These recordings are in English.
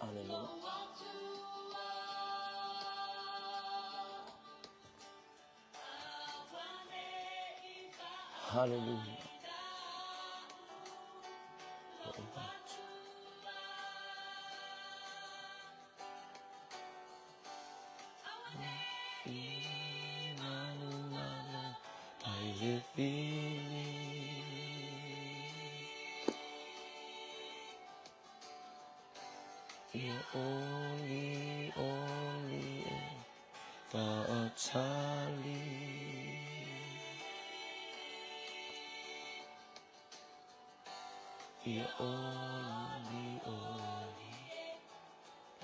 Hallelujah. Hallelujah. You're only for Charlie. You're only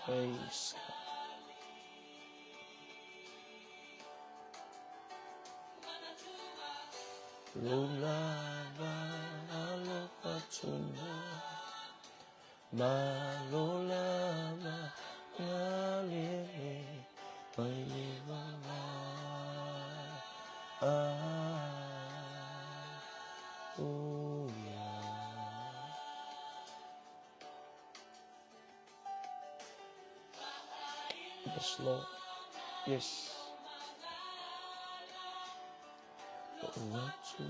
praise Lulava alopatuna malolava ngalele paileva oh yeah. Yes, Lord. Yes. What you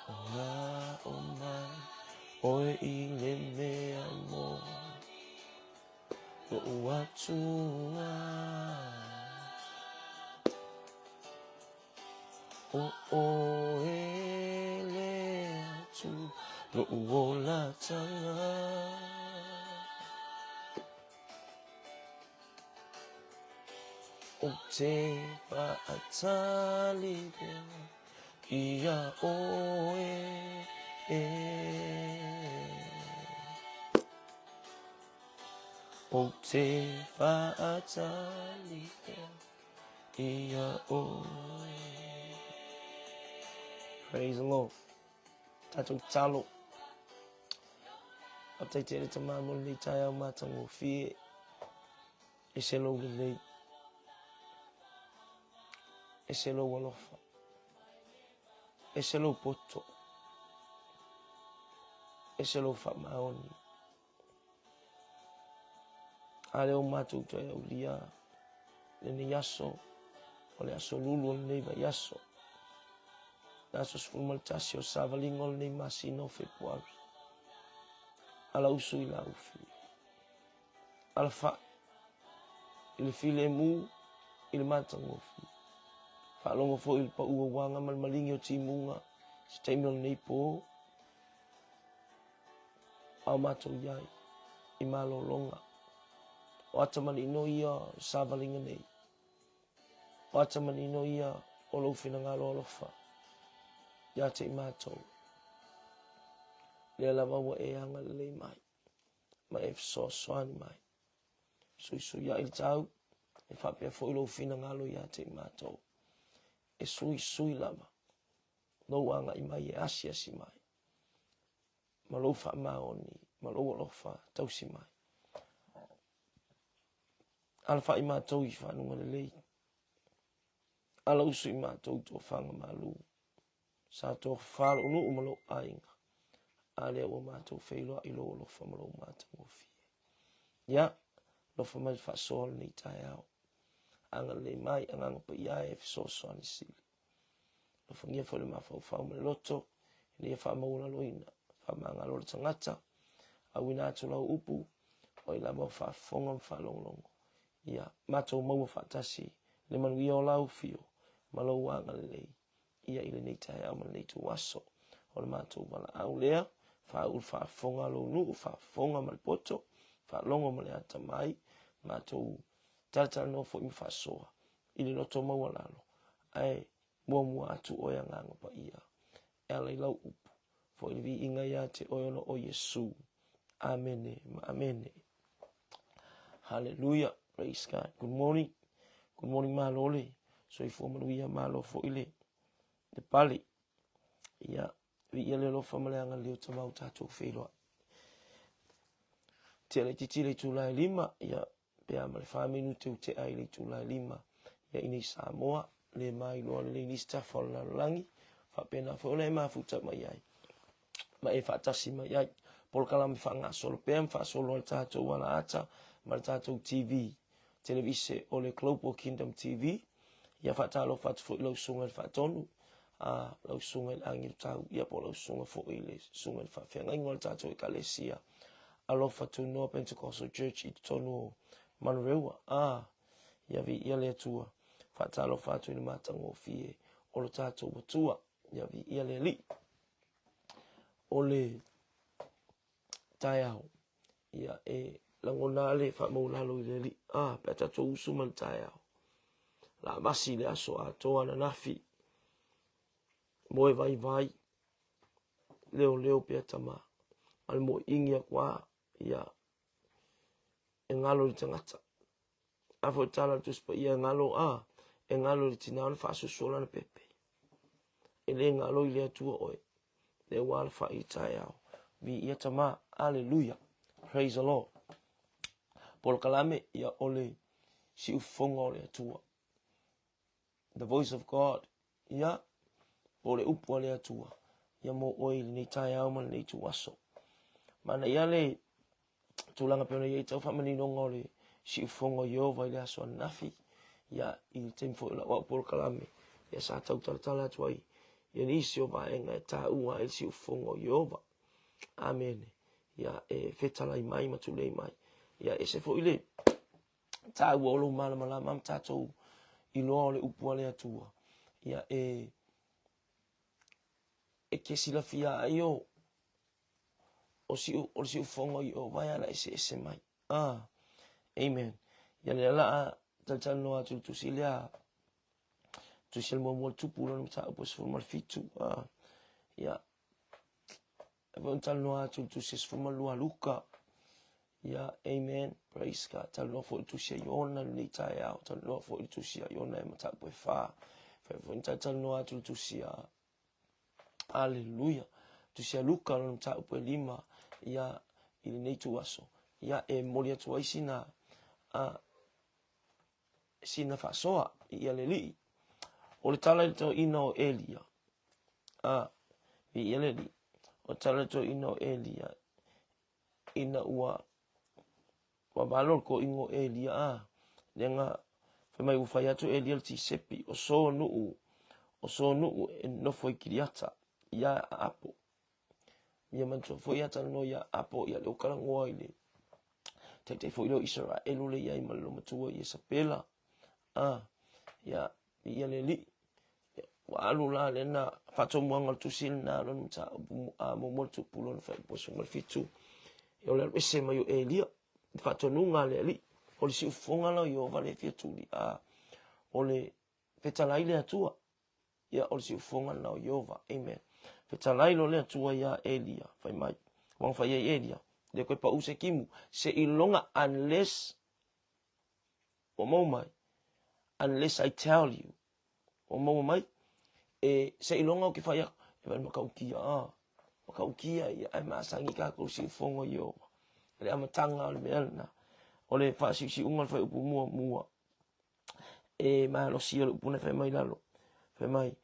are, oh my, oh ile me amor. What you are, oh ile tu, lo la tanga. O te whaatali ia oe O te whaatali ia oe. Praise the Lord. Tatou talo. Aptai te reta māmo nei tai au mātango fie. E se lo lei. E se lo walofa. E se lo poto. E se lo whamaoni. Ale o mātou toi au lia. Le ne yaso. O le aso lulu o le nei va yaso. Naso sfumaltasi o savalingo le nei masino februari. Ala usu i la ufi. Ala fa. Ile file mu. Ile mātango fi. Fa longo fo il pa ua wanga malmalingi o timunga. Si taimilo nei po. Au mātou iai. I malo longa. O atamani ino ia savalinga nei. O atamani ino ia o lo fina ngalo alofa. Ia te i mātou. Lea lava ua e anga lei mai. Ma e soani mai. Sui ia il tau. E whapea fo ilo fina ngalo ia te i mātou. E sui lava. Nau anga i mai e asi mai. Ma lo wha maoni. Ma lo alofa tausi mai. Ala wha i mātou i whanunga le lei. Ala usu i mātou tō whanga malu. Sa tō whālo unu umalo ainga. Ale o mātou whailoa i lo alofa malo mātou o fie. Ia, lofa mai whasoal nei tai au. Anga le mai, anga pa ia e fisoso ani sili. Lofa ngia whale mawhau me loto. Nia wha maula loina. Wha maanga lola tangata. Awina atu lau upu. O ila mau wha fonga mwha longlongo. Ia, mātou maua whaatasi. Le manu ia o lau fio. Malau wanga le lei. Ia ile nei tai au man nei tu waso. O le mātou wala au lea. Wha ul wha fonga lo nu. Wha fonga malpoto. Wha longo male ata mai. Mātou tala no fo mi wha soa. Ile loto maua lalo. Ai, mua atu oia nganga pa ia. Ela ilau upu. Fo ili vi inga ia te oiono o Yesu. Amene. Amene. Hallelujah. Praise God. Good morning. Good morning, Malole. So if we manuia malo fo ile. De pali. Ia. Vi ile lo famaleanga leo tamau tatou wheloa. Te le titile tulai lima. Ia. Pea male 5 minute te ai le tulai lima. Ia inei Samoa. Le mai loa le lista whala langi. Wha pena wha ole ma futa mai ai. Ma e whaatasi mai ai. Pol kalami whanga solo pēm wha solo al tātou wana ata ma le tātou TV televise o le Global Kingdom TV ia whatalo whatu fo i lau sunga le whatonu lau sunga le angil tau ia po lau sunga fo i le sunga le whawhenga ingo le tātou i kalesia alo whatu noa Pentecostal Church i tonu Manurewa ia vi ia le atua whatalo whatu i le matango fie o le tātou watua ia vi ia le li o le tai au ia langona le whamaulalo i le li pe tātou usu man tai au la masi le aso a toa na nafi moe vai leo pia tama al mo ingia kwa ia ngalo li tangata afo tala tu spa ia ngalo ngalo li tina fa so sola na pepe ele ngalo ile atua oi le wal fa itaya bi ia tama hallelujah praise the Lord por kalame ia ole si ufongo le atua the voice of God ia ole upo le atua ia mo oi ni taya o man le tu aso mana ia le tulanga pena ia tau fa mani no ngole si ufongo yo vai le aso nafi ia il tempo la wa por kalame ia sa tau tala tuai ia ni sio va enga ta ua il si ufongo yo amen ia fetala i mai matule mai ia ese fo ile ta ua lo mala mam tatou i lo le upo le atua ia ke sila fia ayo o si ufongo yo vai ala ese mai amen ia le la tal no atu tu silia tu sil mo tu pulo no ta pos formal fitu ia bon tal no atu tu sis formal luka ia amen praise God tal no fo tu sia yona ni tai out tal no fo tu sia yona ma ta po fa bon tal no atu tu sia hallelujah tu sia luka no ta po lima ia il nei tu aso ia molia tu sina sina fa soa ia le li o le tala to ino Elia ia le li o tala to ino Elia ina ua wa balor ko ingo Elia lenga fe mai ufa ya to Elia ti sepi o so nu no foi kiriata ia apo ia man to foi ata no ia apo ia lo kala ngoile te foi lo Israel le ia i malo matua ia sapela ia ia le li wa alu la le na fato muanga tu sil na lo nta mo tu pulo na fa poso mal fitu yo le ese mai Elia fato nunga le li o le si ufonga lo yo vale fitu li o le petala ile atua ia o le si ufonga lo yo va amen petala ile le atua ia Elia fa mai wang fa ia Elia le ko pa use kimu se ilonga unless o mo mai unless I tell you o mo mai se ilonga o ki fa ia e makaukia ia ai masangi ka ko si fongo yo le amatanga le melna o le fa si unga fa upu mua ma lo si o puna fa mai lalo fa mai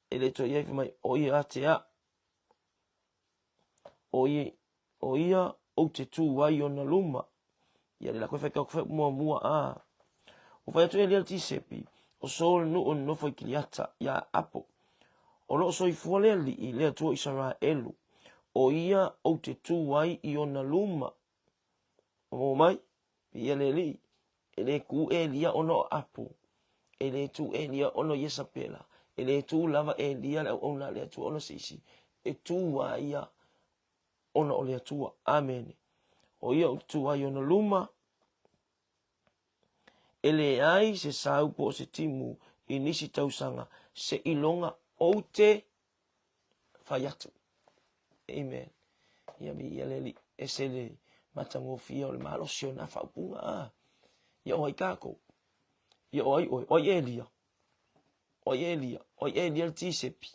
ele to ia fa mai o ia tea o ia o te tu wai ona luma ia le la ko fa mua o fa to ele ti sepi o sol no foi kiliata ya apo o lo soi fuale li i le tu Israelu o ia o te tu wai i ona luma o mai ia le li ele ku Elia ono apo ele tu Elia ono Yesapela ele tu lava Elia le ona le tu ono sisi e tu wai ia ono o le tu amen o ia o tu wai ona luma ele ai se sau po se timu i nisi tausanga se ilonga o te fayatu amen ia mi ia leli esele matango fia o le malosio na faupunga ia o ikako ia o Elia o Elia tisepi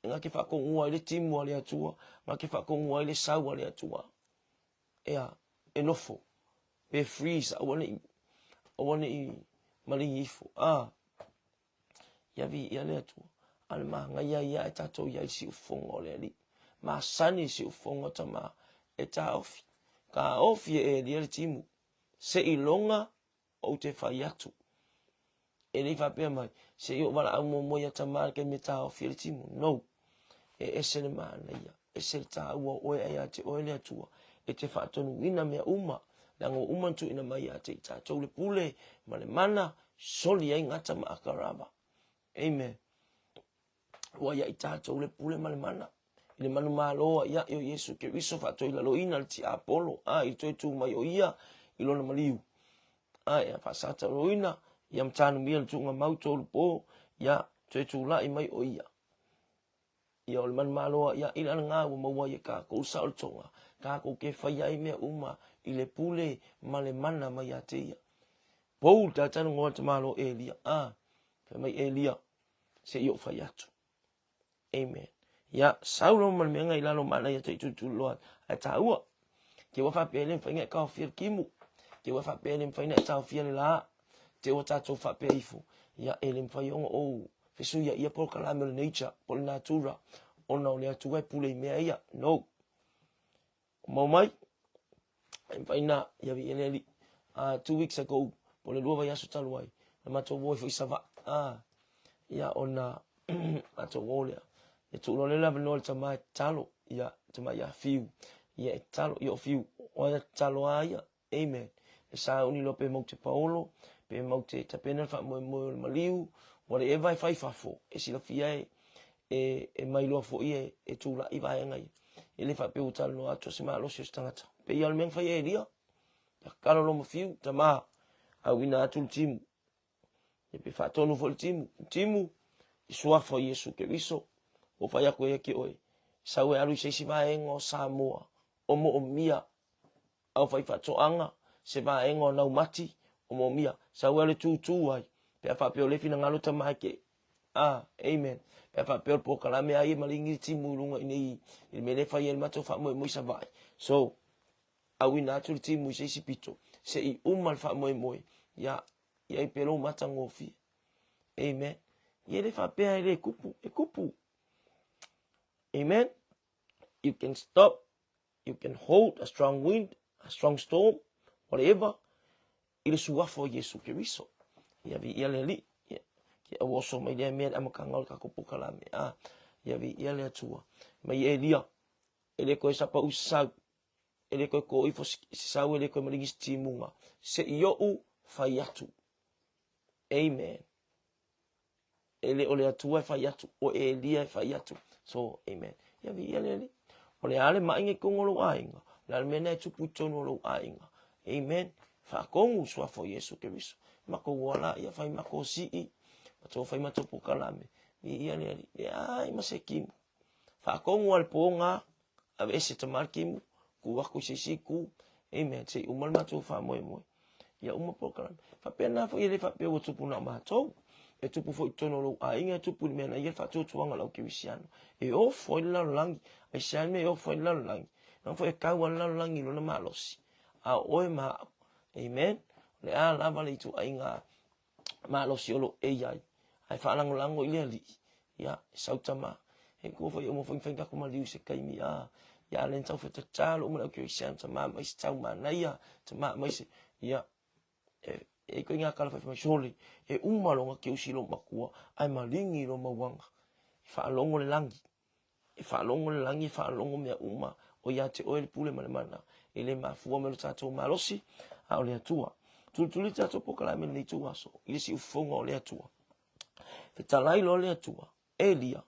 nga ke fa ko ngua le timu ale atua nga ke fa ko ngua le sau ale atua ea enofo be freeze o wane i mali ifo ia vi ia le atua ale ma nga ia tato ia si ufongo le li masani si ufonga tama e ta ofi ka ofi e dia timu se ilonga o te fai atu e le fa pe mai se yo wala au mo ya tama ke me ta ofi le timu no e ese le mana ia ese ta o e te o le atua e te fa tonu ina me uma lango uma tu ina mai ate ta to le pule ma le mana soli ai ngata ma akaraba amen wa ya ita to le pule ma le mana ile manu malo ya yo Yesu ke riso fa to ila lo ina ti apolo i to tu mai o ia ilo na maliu ya fa sa to lo ina ya mtanu mi tu nga mau to po ya to tu la i mai o ia ya o man malo ya ila nga mo wa ya ka ko sa o tonga ka ko ke fa ya i me uma ile pule ma le mana mai ate ia Paul ta tanu ngota malo Elia fa mai Elia se yo fa ya tu amen ya saulo man me ngai lalo mana ya tu tu lo a taua ke wa fa pele fa ngai ka fir kimu ke wa fa pele fa ngai ta fir la te o ta to fa pe ifu ya elim fa yo o fisu ya ia por kala me nature por natura ona o le tu vai pule me ia no mo mai fa ina ya vi ele 2 weeks ago por le luva ya su taluai na ma to voi fa sava ya ona ato wolia e tu lo le la no tama talo ya tama ya fiu ya talo yo fiu o ya talo aya amen e sa uni lo pe mo te paulo pe mo te tapena fa mo maliu whatever I fa fo e si lo fia e mai lo fo e tu la i vai ngai e le fa pe o talo ato se ma lo se stangata pe ya men fa e dia ya kalo lo mo fiu tama a wina atu timu e pe fa tonu fo timu isua fo Yesu ke riso o fa ya ko e ke oi sa we alu se si va engo Samoa o mo mia au fa to anga se va engo na mati o mo mia sa we le tu ai pe fa pe o le fina ngalo tama ke amen pe fa pe po kala me ai malingi timu lunga ni il me le fa ye mato fa mo sa vai so a we na tu timu se si pito se I umal fa mo ya i pelo mata ngofi amen ye le fa pe le kupu amen you can stop you can hold a strong wind a strong storm whatever ile suwa fo Yesu Kristo ya vi ile li ke o so mai le me am kangal ka kupu kala me ya vi ile tua mai Elia ele ko sa pa usa ele ko ifo sa ele ko malingi stimunga se yo u fayatu amen ele ole atua fayatu o Elia fayatu so amen ya vi ile ole ale mai ko ngolo ainga la mena tu putono lo ainga amen fa kongu swa fo Yesu Kristo mako wala ya fa mako si to fa ma to pukalame ia le ai masekimu fa kongu al ponga a veces tomar kimu ku wa ku si ku amen se umal ma to fa mo ya uma pukalame fa pena fo ile fa pe o tupu na ma to e tupu fo tono lo ainga tupu me na ia fa to tuanga lo Kristiano e o fo la langi e shame o fo la langi no fo e ka wa la langi lo na malosi a oe ma amen le ala vale tu ainga malosi lo ai ai fa lango ile ali ya sautama e ko fo mo fo fenga ko mali se kai mi ya len tau fo talo mo ke sian tama mai tau mana ya tama mai se ya e ko inga kala fa sholi e umalo nga ke usilo makua ai malingi lo mawanga fa longo le langi fa longo le langi fa longo me uma o ya te oil pule mana ele ma fu me lo tato malosi a le tua tu le tato pokala me ni tua so ile si ufonga le tua fe talai lo le tua Elia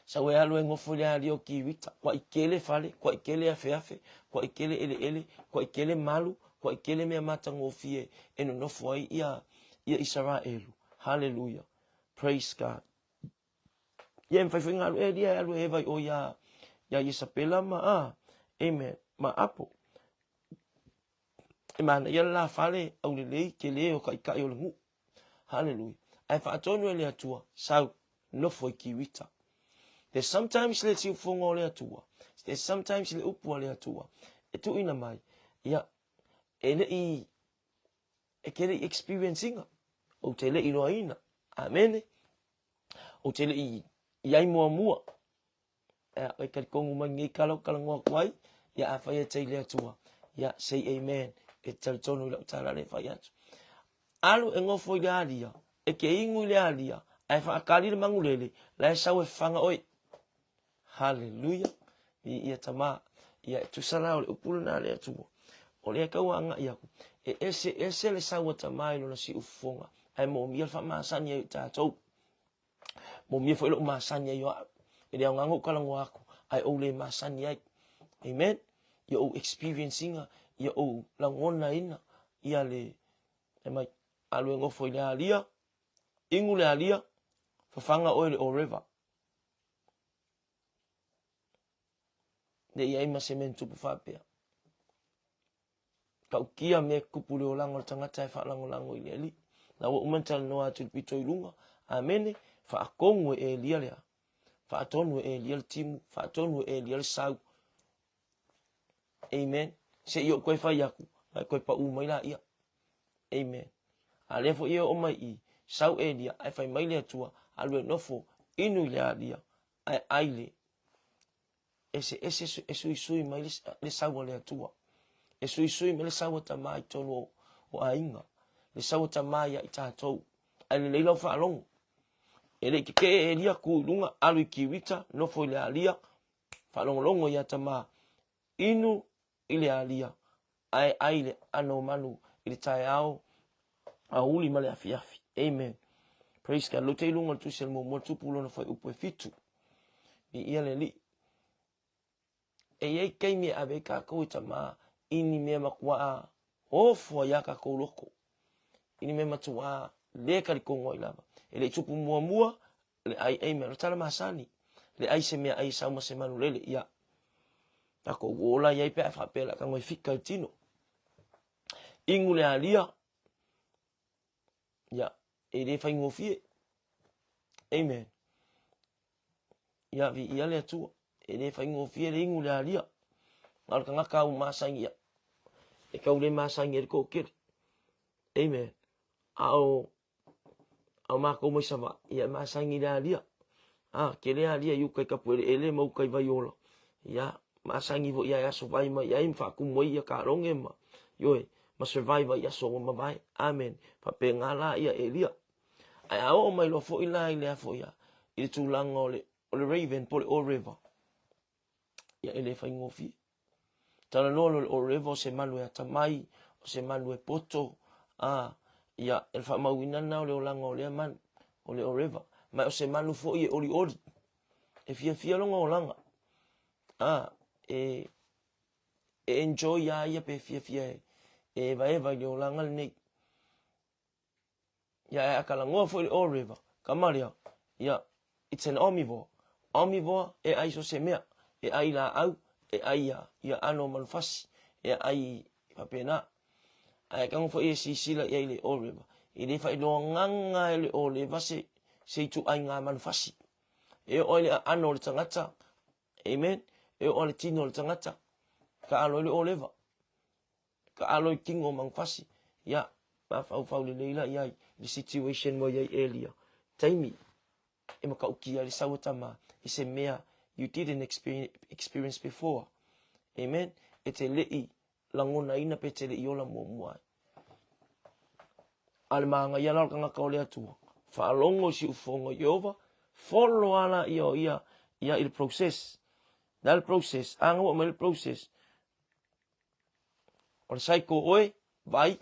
sa we alo ngo fole ali o ki wita kwa ikele fale kwa ikele afe kwa ikele ele kwa ikele malu kwa ikele me mata ngofie eno no foi ia Israelu hallelujah praise God yen fa finga Elia alo eva o ya Isabella ma amen ma apo imana ya la fale au le ke le o kai kai o le mu hallelujah ai fa tonu le atua sau no foi ki wita there's sometimes let's you fongo le atua there's sometimes le upu le atua e tu ina mai ya e kele experiencing o tele ina amen o tele i ai mo e ka kongu mangi kalau ngwa kwai ya a fai te le tua ya say amen e tal tonu la tala le fai atu alu e ngofo le alia e ke ingu le alia ai fa kali le mangulele la sa we fanga oi hallelujah ia tama ia tu sala o pulna le atu o le ka wanga ia e ese le sa wata mai lo si ufonga ai mo mi fa ma sanya ta to mo mi fa lo ma sanya yo e le ngango kala ngwa ai o le ma sanya amen yo experiencing yo la ngona ina ia le e mai alu ngofo le alia ingu le alia fa fanga o le o river de ia ma sementu pu fa pe ka ukia me kupule o lango tangata e fa lango ile ali na wo mental no atu pito ilunga amen fa akongo e lia le fa atonu e lia timu fa atonu e lia sau amen se yo ko fa yaku ko pa u mai la ia amen ale fo yo o mai I sau e lia ai fa mai le tua alu nofo inu le alia ai aile ese sui mai le sau le tua e sui me le sau ta mai tonu o ainga le sau ta mai ya ta to ai le lo fa long e le ke e lia ku lunga alu ki wita no fo le alia fa long longo ya ta ma inu ile alia ai le ano manu ile tai au a uli male afiafi amen praise God lo te lunga tu sel mo tu pulo no fa upo fitu I ia le li e ye kai me ave ka ko ta ma ini me makwa o fo ya ka ko loko ini me matua le ka ko ngoi lava ele tupu mua le ai me tala masani le ai se me ai sa mo se manu le ya ta ko wola ye pe fa pe la ka ngoi fika tino ingule alia ya e le fa ngofie amen ya vi ia le tu e le fa ngofie le ingule alia ngal ka ngaka u masangia e ka ule masangia ko kir amen au ma ko mo sama ia masangia alia kele alia yu kai ka pole ele mo kai vai ola ya masangi vo ya survive ma ya imfa ku mo ya ka ronge ma yo ma survive ya so ma vai amen pa pe ngala ya elia ai o mai lo fo ila ile fo ya i tu lango le raven pole o river ya ele fa ngofi tala no o river se manu ya tamai se manu e poto ya el fa mawina na le lango le man o le o river ma se manu fo i oli e fia longo langa e enjoy ya pe fia e vai le langa ni ya akala ngo fo o river kamaria ya it's an omnivore e ai so semea e ai la au e ai ya ano manfasi e ai papena ai kang fo e sila e le o river e le fa lo nganga le o le vase se tu ai nga manfasi e o le ano le tangata amen e o le tino le tangata ka alo le o leva ka alo kingo manfasi ya pa fa le leila ya the situation mo ya earlier taimi e maka ukia le sawatama ise mea you didn't experience before amen ete lei langona ina pete le yola mo mua almanga ya la kanga ka ole atu fa longo si ufongo yova follow ala ia il process dal process anga mo el process on saiko oi vai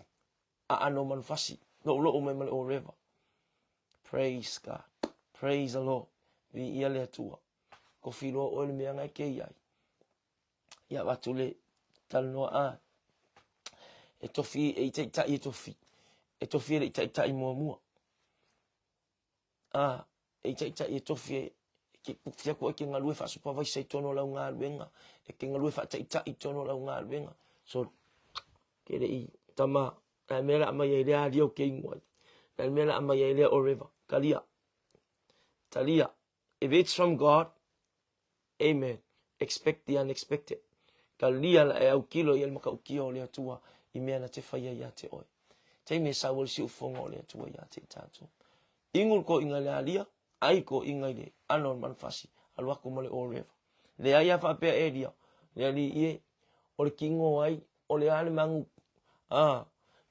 ano manfasi lo me mal o river praise God praise the Lord vi ia le tua ko filo o le meanga ke ia ya batule tal no e tofi e ta e tofi le ta mo e ta e tofi ke pufia ko ke ngalue fa supervise tono la nga benga e ke ngalue fa ta tono la nga benga so ke le tama a mera ma ye le adio ke ngwa el mera ma ye le o river talia if it's from God amen expect the unexpected kalia la au kilo yel maka ukio le tua imena te fa ya te oi te me sa wol si ufongo le tua ya te tatu ingul ko ingale alia ai ko ingale anon manfasi alwa ko mole o river Le ai fa pe elia. Le ali e o le kingo ai o le ale mangu.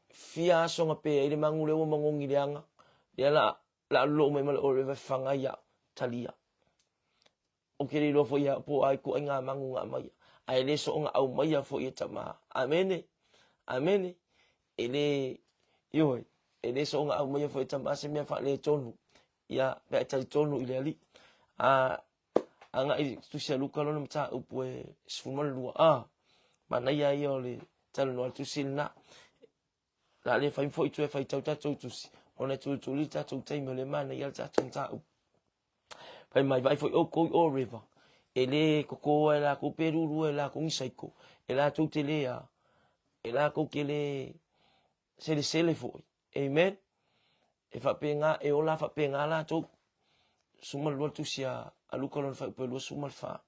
Fia songa pe le mangu le o mangongi le anga. Le la lo me mal o le fanga ya talia. O ke lo fo ya po ai ko nga mangu nga mai. Ai le so nga au mai fo ye tama. Amen. Amen. Ele yo ele so nga au mai fo ye tama se me fa le tonu. Ya pe ta tonu ile ali. Anga i tu se luka lo mta upo e sfumal lua. Mana ya yo le tal no tu silna. La le fai fo itu e fai tau tau tu si. Ona tu li tau tai me le mana ya tau tau. Pai mai vai foi o ko o river. Ele ko e la ko peruru e la ko ngisaiko. E la tu te le a. E la ko ke le se le foi. Amen. E fa penga e ola fa penga la tu sumal lo tu sia alu ko lo fa pe lo sumal fa.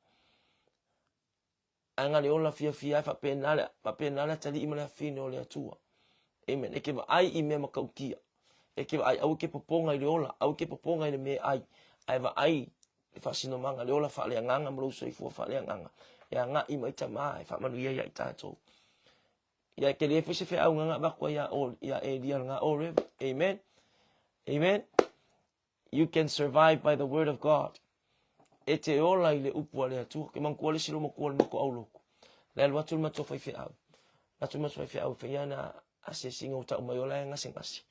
Anga le ola fia fa penga la tali imala fino le atua. Amen. E ke ai I me makaukia. E ke ai au ke poponga I le ola, au ke poponga I le me ai. Ai va ai fa sino manga le ola fa le nganga mlo so I fa le nganga. Ya nga I mai tama fa manu ya tato. Ya ke le fese fe au nganga ba kwa ya all ya e dia nga all. Amen. Amen. You can survive by the word of God. E te ola I le upu le atu ke man ko le silo mo ko au loko. Le watu ma to fa fe au. Watu ma to fa au fe yana ase singa uta mai ola nga singasi.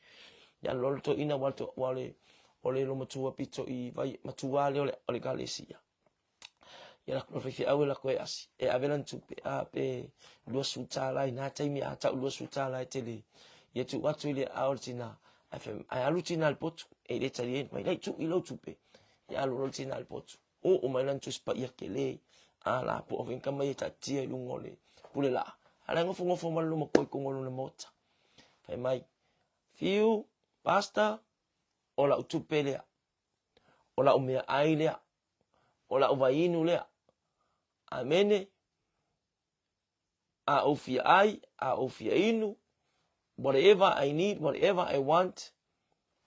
Ya lolo to ina walto wale ole lo matua pito I vai matua le ole galesia. Ya la ko fe au la ko asi. E avelan tu pe lo sutala ina taimi ata lo sutala tele. Ye tu watu ile aortina. Ai alutina al potu e le tali mai lai tu ilo tu pe. Ya alutina al potu. O mai lan tu spa ya kele. La po ovin kamai ta tia lungole. Pule la. Ala ngofo malu mo ko ngolo na mota. Fai mai. Fiu pasta ola utupe lea. Ola umea ai lea. Ola uvainu lea. Amene. A ofia ai. A ofia inu. Whatever I need. Whatever I want.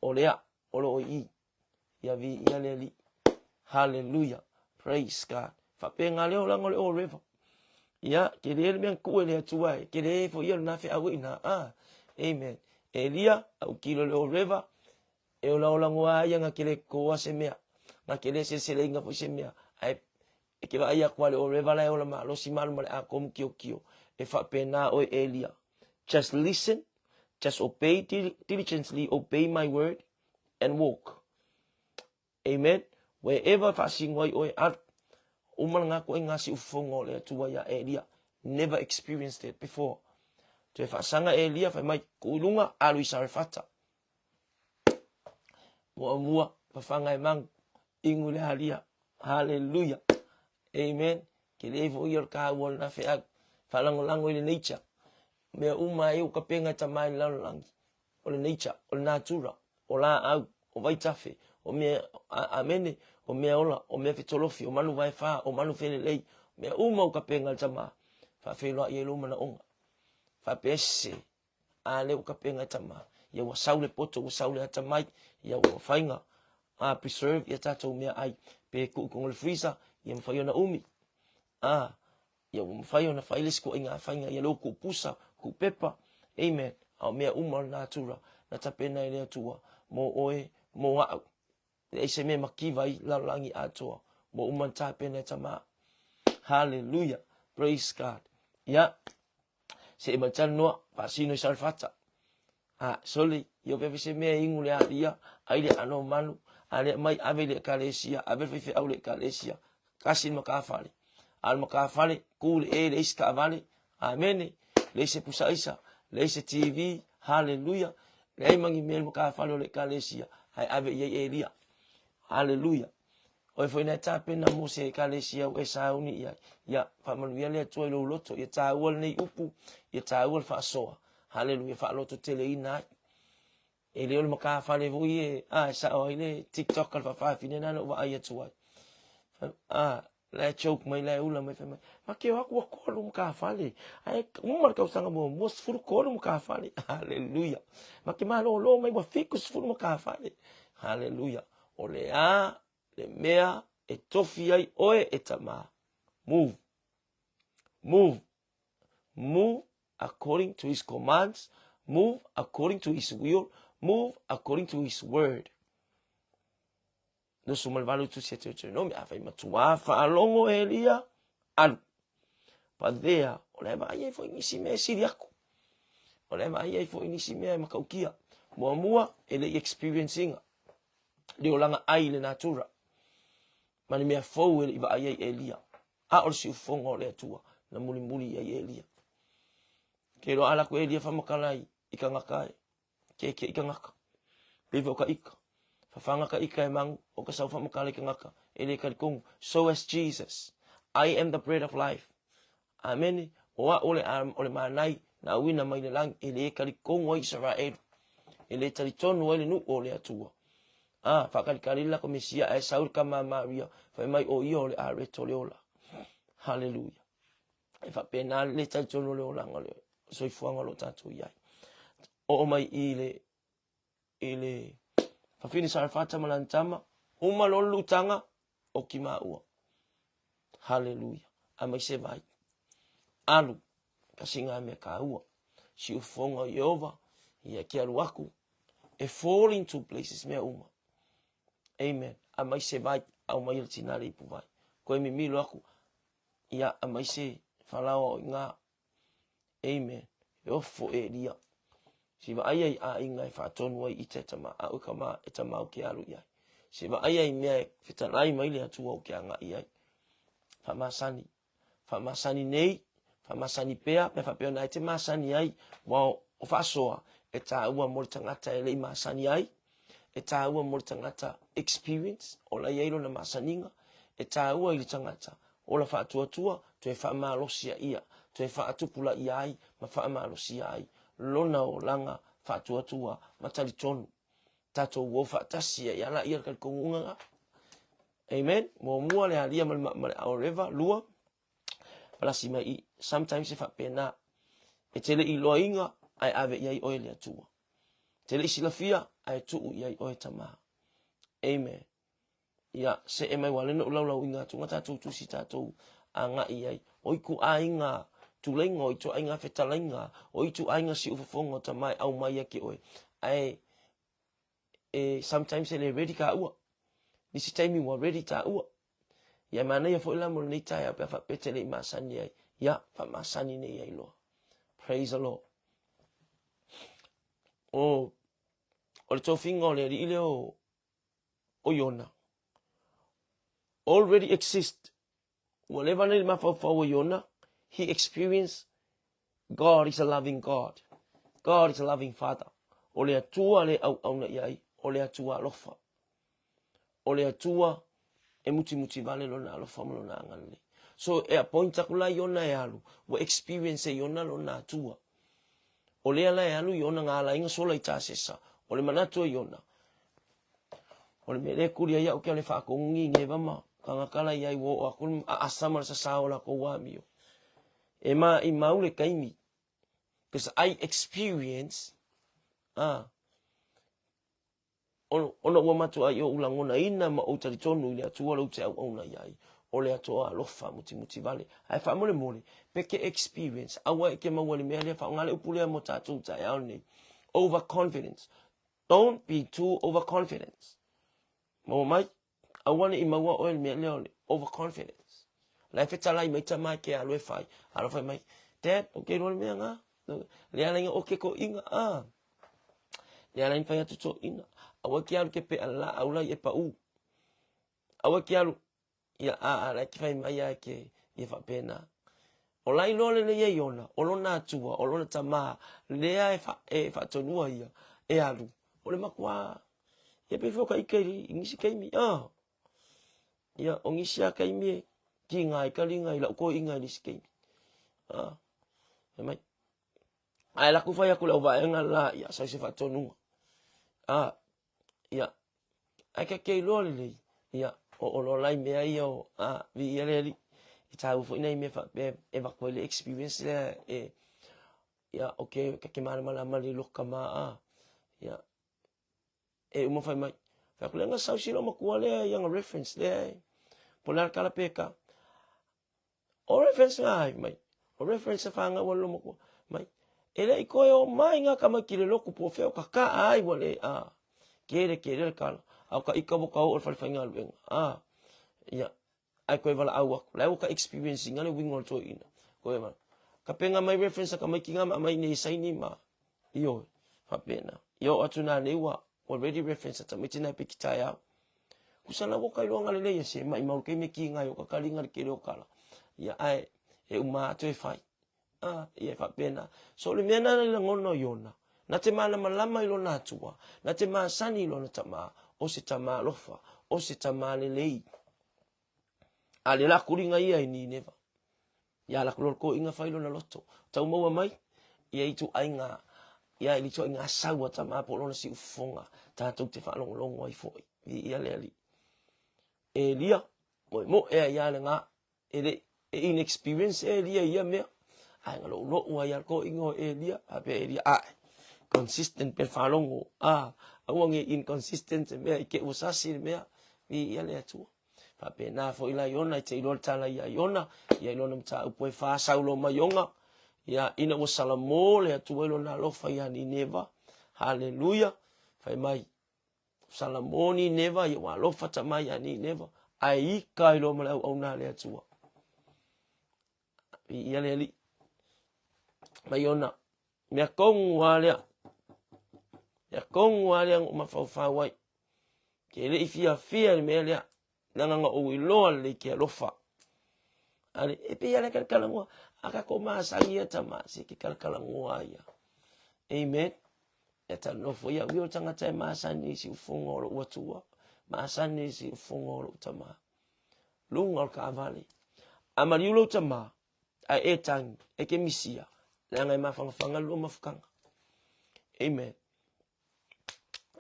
Olea. Ola oi. Ya vi ya leli. Hallelujah. Praise God. Fapenga leo lango leo river. Ya. Kele mian kuwe lea tuwai. Kele fo yelo na fe awina. Amen. Elia. Au kilo leo river. E ola ngua ia nga kele koa se mea. Nga kele se inga po se mea. Ai e ke vai kwa le o revala e ola ma lo si malu male a kom kio. E fa pena o Elia. Just listen. Just obey diligently. Obey my word. And walk. Amen. Wherever fa singwai o at. Umal nga ko nga si ufongo le tuwa ya Elia. Never experienced it before. Te fa sanga Elia fa mai kulunga alu Sarefata. Mua pafanga mang ingule halia. Hallelujah. Amen. Kele fo yor ka wol na fe ag falangolango ile nature. Me umai u kapenga tamai lang. Ole nature, ole natura, ola au, o vai tafe, o me amene, o me ola, o me fitolofi, o manu vai fa, o manu fele lei. Me uma u kapenga tama. Fa felo ye luma na onga. Fa pese. Ale u kapenga tama. Ya wa saule poto u saule atamai, ya wa fainga. Preserve ya tato mea ai. Pe ku ngol freezer, ya mfayo na umi. Ya mfayo na failes ko inga fainga ya lo ku pusa, ku pepa. Amen. Au mea umal natura. Na tapena ile atua. Mo oe, mo au. E se me makivai la langi atua. Mo umal tapena tama. Hallelujah. Praise God. Ya. Se e machan noa, pasino i Sarefata. Soli, yo pepe se mea ingu le alia, aile ano manu, ale mai ave le kalesia, ave fefe au le kalesia, kasin makafale. Al makafale, kule le iska avale, amene, le se pusaisa, le se TV, hallelujah, le mangi mel makafale le kalesia, hai ave ye elia, hallelujah. Oi foi na tape na mose kalesia o sauni ya famanuia le toi lo loto, ya tawol nei upu, ya tawol fa soa. Hallelujah, fa loto tele ina. Ele ol maka fa le vui sa o ile TikTok al fa fine na no va ya tuai. La choke mai la ula mai fa mai. Ma ke wa ko lo maka fa le. Ai mo ka usanga mo mos furu ko lo maka fa le. Hallelujah. Ma ke ma lo mai wa fikus furu maka fa le. Hallelujah. Ole le mea e tofi ai oe e tama. Move. Move. Move according to his commands. Move according to his will. Move according to his word. No sumalvalo tu se te no me afai matua fa alongo Elia alu. Pa there, ole ba ye fo inisi me siriako. Ole ba ye fo inisi me makaukia. Mua ele experiencing le olanga ai le natura. Mani mea fo ele iba ai Elia. A o si ufonga le atua na muli ai Elia. Ke lo ala ko Elia fa makalai ikangakai. Ke ikangaka. Beve o ka ika. Fafanga ka ika e mangu o ka sau fa makalai ikangaka. Ele ka kong so as Jesus. I am the bread of life. Amen. Oa ole manai na wina mai le lang ele ka kong o Israel. Ele tali tonu ele nu o le atua. Whakarikarila ko Mesia e saur ka Maria. Whai mai o ia o le areto le ola. Hallelujah. E whapena le tali tonu le ola ngale. Soi fuanga lo tatu iai. O mai ile whawhini sarafata malantama. Uma lo lutanga o ki maua. Hallelujah. Amai se vai. Alu. Kasinga me ka ua. Si ufonga Yehova. Ia ki alu aku. E fall into places mea uma. Amen. Amai se vai au mai le tinare ipu vai. Koe mi milo aku. Ia amai se whalawa o ngā. Amen. E ofo e lia. Siva ai a inga e whaatonu ai i te tama. A uka ma e tama o ke alu iai. Siva ai mea e whitarai mai le atua o ke anga iai. Whamasani. Whamasani nei. Whamasani pea. Pe whapeo na e te masani ai. Wao o whasoa. E tā ua mori tangata e lei masani ai. E tā ua mori tangata experience. O la iairo na masaninga. E tā ua ili tangata. O la whaatuatua. Tu e whaamalosia ia. Tu e whaatupula ia ai. Ma whaamalosia ai. Lona o langa whaatuatua. Matali tonu. Tato ua whaatasia. Iana ia kalikongunga. Amen. Mo mua le alia male aoreva. Lua. Palasi mai. Sometimes e whapena. E tele i loa inga. Ai ave iai oe le atua. Tele i silafia. Ai tuu iai oe tamaha. Amen. Ia se e mai wale no lau inga tunga tatou tu si tatou a nga iai. Oiku a inga tulenga o itu a inga whetalainga. O itu a inga si ufafonga ta mai au mai ake oe. Ai sometimes ele ready ka ua. Nisi taimi wa ready ta ua. Ia mana ia fo ila mo nei tai ape fa petele i masani ai. Ia fa masani nei ai loa. Praise the Lord. O le tofinga o le ile o Yona. Already exist. Whatever name of Yona, he experienced God is a loving God. God is a loving Father. O le atua le au na iai. O le atua alofa. O le atua e muti vale lo na alofa mo na ngale. So e a point akula Yona e alu. We experience e Yona lo na atua. O le ala e alu Yona ngala inga sola i tasesa. O le manatua Yona. O le mele kuria ia o ke le whakongi nge vama. Kangakala iai wo o akul asama sa saola ko wamio. E ma i maule kaimi. Because I experience ona ua matu ai o ulangona ina ma o tari tonu ile atua lau te au na iai. O le atoa alofa muti vale. Ai wha mole. Peke experience. Awa e ke maua ni mea lea wha ngale upulea mo tātou tai au nei. Overconfidence. Don't be too overconfident. Mo mai. Awane i maua oe mea lea ole. Overconfidence. Lai wheta lai mai tamai ke aloe whai. Alo whai mai. Dad, okay role mea ngā. Lea lai oke ko inga. Lea lai whai atu to inga. Awa ki alu ke pe ala aula i e pa u. Awa ki alu. Ia lai ki whai mai a ke i e whapena. O lai lole le ye Yona. O lona atua. O lona tamaha. Lea e whatonua ia. E alu. O le makua. Ia pe whoka ikeri. Ingisi kaimi. Ia o ngisi a kaimi e. Ki ngai kalinga i lau ko inga ni skei. Mai. Ai la ku fai aku lau vaenga la ia sa se fatonu. Ia. Ai ka kei lo le. Ia o lo lai me ai o vi ele i tau fo ina me fa e va ko le experience le ia okay ka ke mala mali loka ma ia e uma fai mai. Fa ku lenga sa si lo ma ku le yang reference le. Polar kala peka. O reference ngai mai. O reference fanga walo mo mai. Ele ikoe o mai nga ka makile loku po feo ka ai wale kere kala. Au ka ikabo ka o falfanga luenga. Ya. Ai koe wala au aku. Lai ka experiencing ngale wingol to ina. Koe ma. Ka penga mai reference ka mai kinga mai nei saini ma. Iyo. Fapena. Yo atuna lewa already reference ta mitina pikitaya. Kusana wo kai longa lele se mai mau ke me kinga yo ka kalinga ke lo kala. Ya ai e uma to e fai. Ia fapena. So le mena le ngono yona. Na te mana malama ilo na tua. Na te ma sani ilo na tama. O se tama lofa. O se tama lelei. Ale la kuringa ia ini neva. Ya la kulor ko inga failo na loto. Tau maua mai. Ia itu ainga. Ia ili to inga sawa tama po lona si ufonga. Tātou te whanongo longo ai foi. Ia le ali. E lia. Mo ia le ngā. E inexperience e lia ia mea. Ai ngalo lo ua ia ko ingo e lia. Ape e lia. Consistent pe whanongo. Awange inconsistent mea. Ike usasi mea. Ia le atua. Pape na fo ila yona te ilo tala ia yona ia ilo nam ta upo fa saulo mayonga ia ina wo salamo le tu ilo na lo fa ia ni neva haleluya fa mai salamoni neva ia wa lo fa ta mai ani neva ai ka ilo mala au na le tu ia le li mayona me kong wa le ma fa wai ke le fia me le nanga o iloa le ke lofa ale e pe ya kala ngua aka ko ma sangia tama se ke kala ngua ya amen eta no fo ya wi o tanga tai ma sani si ufongo lo watua ma sani si ufongo lo tama lunga ka vale amali lo tama a etang e ke misia nanga ma fanga lo mafukanga amen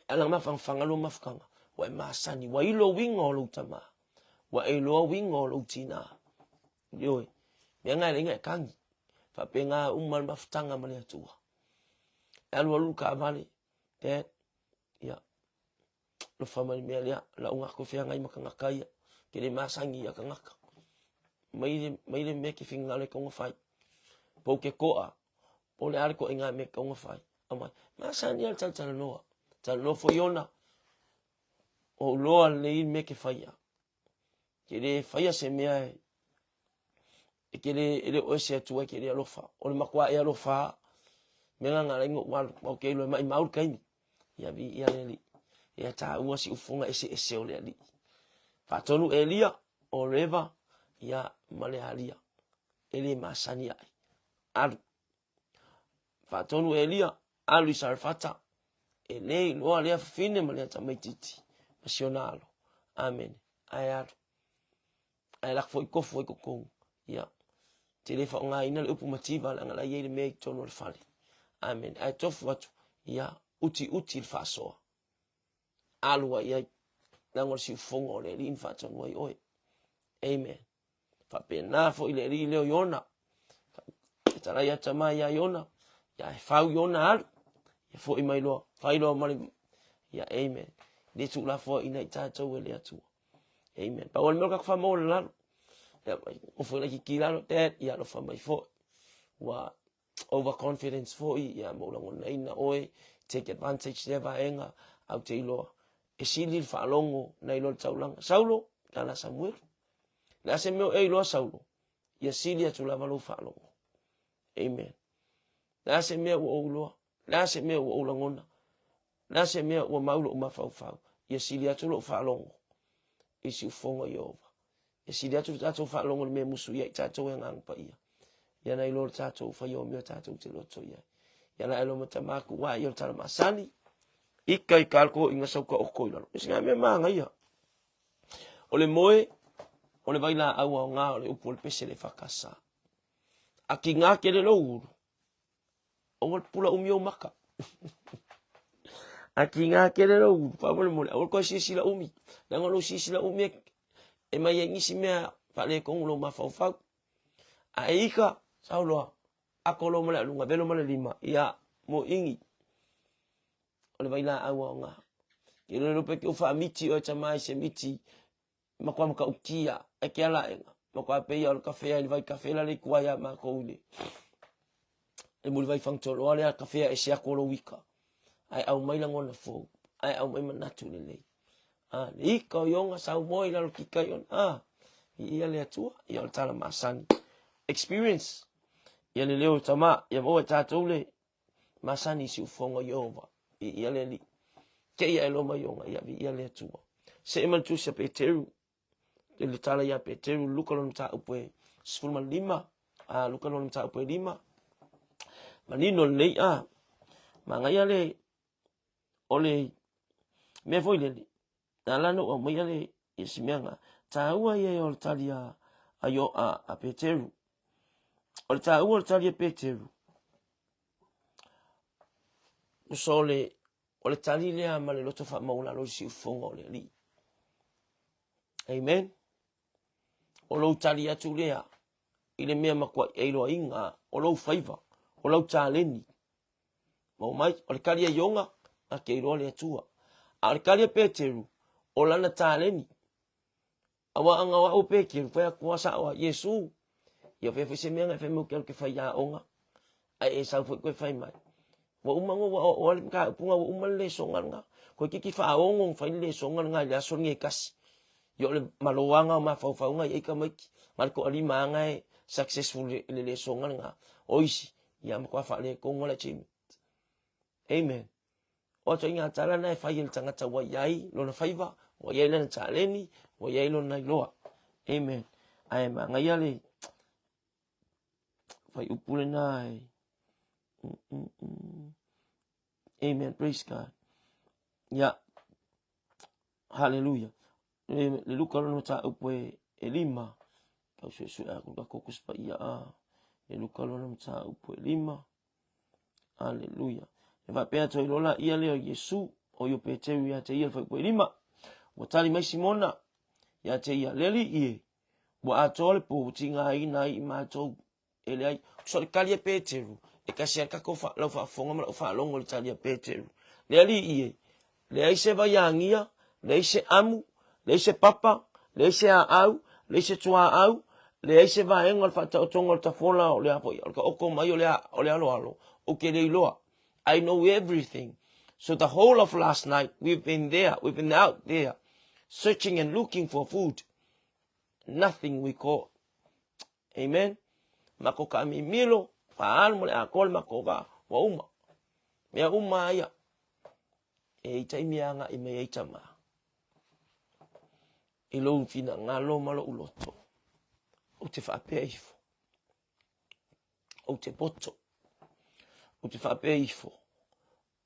ala ma fanga lo mafukanga wa masani wa ilo wingo lo tama wa ilo wingo lo tina yo me nga lenga kangi fa penga umal mafutanga mali atua alwa lu ka vale te ya lo famali me la unga ko fia ngai makanga kaya ke le masangi ya kangaka mai le me ke finga le ko fai po ke koa po le arko inga me ko fai ama masani al tal no fo yona o loa le me ke faia ke le faia se mea e ke le o se tua ke le alofa o le makwa e alofa me nga lengo wal o ke lo mai maul kai ya vi ya le ya ta ua si ufunga ese o le ali fa tonu elia o reva ya male alia ele masani ai al fa tonu elia alu sarfata ele lo le fine male ta maititi nacional amen ayar ai la foi ko ya telefa nga ina le upumativa la ngala yele me tono le fale amen ai tofu watu ya uti faso alwa ya ngol si fongo le lin fa tono oi amen fa pena fo ile ri le yona tara ya tama ya yona ya fa yona al ya fo imailo fa ilo mali ya amen de tu la fo ina tato le atu amen pa wal ka fa mo la ya o fo la kila no te ya lo fa mai fo wa overconfidence fo ya mo la ngona ina oi take advantage le va enga au te ilo e sili fa longo na ilo taulang saulo kala samuel la se me e lo saulo ya sili atu la valo fa longo amen la se me o lo la se me o la ngona la se me o maulo ma fa ya sili atu lo fa longo isi fongo yova ya sili atu fa longo me musu ya tato ngang pa ia ya na ilo tato fa yo me tato te lo to ya na ilo matamaku wa yo tala masani ikai kalko inga sauka o koilalo isinga me manga ia ole moe ole vaila au nga ole upol pese le fakasa aki nga kele lo uru o pula umio maka aki nga kele lo uru pa mole o ko sisi la umi na ngolo sisi la umi e mai ngisi me pa le ko lo ma fa aika saulo akolo mole lunga belo mole lima ya mo ingi ole vaila au nga kele lo pe ko fa miti o chamai se miti makwam ka ukia akiala Maka pe ia o kafe ai vai kafe la le kuaya ma ko ule. E muli vai fang tolo ale kafe e sia ko lo wika. Ai au mai la ngona fo. Ai au mai manatu le le. Ni ka yonga sa moi la ki ka yon. Ia le atua ia o tala masani. Experience. Ia le leo tama ia mo ta tole. Masani si ufonga yova. Ia le li. Ke ia elo mai yonga ia le atua. Se emal tu se Peteru. Le tala ia Peteru luka lon ta upe 15. Luka lon ta upe 5. Manino nei manga ia le ole me foi le alano o mai le isimianga ta ua ia o talia ayo a Peteru. O ta ua talia Peteru. Usole o le tali le ma le loto fa maula lo si ufonga le li. Amen. O lo tali atu lea ile mea makua e lo inga o lo faiva o lo taleni. Mau mai o le kalia yonga a ke lo le atua. A le kalia Peteru o lana taleni. Awa anga wa o Peteru fa kuasa wa Yesu. Ia fe se mea fe mo ke fa ya onga. Ai e sa fo ko fa mai. Wa umango wa o le ka punga wa umalle songa ko ki fa ongo fa le songa nga ya so nge kas yo le maloanga ma fa fa nga e ka mai mal ko ali manga e successful le songa nga oisi ya ma ko fa le ko ngola chimi. Amen. O to inga tala na fa yel tanga ta wa yai lo na faiva wa yai na taleni wa yai lo na loa. Amen. Ai ma nga ya le fa upule nai. Amen. Praise God. Yeah. Hallelujah. Le luka lona ta upe 5. Kau su aku da kokus pa ia Le luka lona ta upe 5. Hallelujah. E va pe to lola ia le Yesu o yo Peteru ia te ia fa upe 5. Wa tali mai Simona ia te ia leli ie. Wa atole po tinga ina I ma to ele ai so le kalia Peteru. E kasi ka ko fa lo fa fonga ma fa longo le tali Peteru. Leli ie. Le aise va yangia, le aise amu, le aise papa, le aise au, le aise tua au, le aise va engol fa ta tongo ta fola o le apo o ko mai o le alo. Okay, le loa. I know everything. So the whole of last night we've been out there searching and looking for food. Nothing we caught. Amen. Mako kami milo fa almo le akol mako ga wa uma. Mea uma ya. E taimianga I me eitama. I lo fina ngalo malo uloto. O te whapea ifo. O te poto. O te whapea ifo.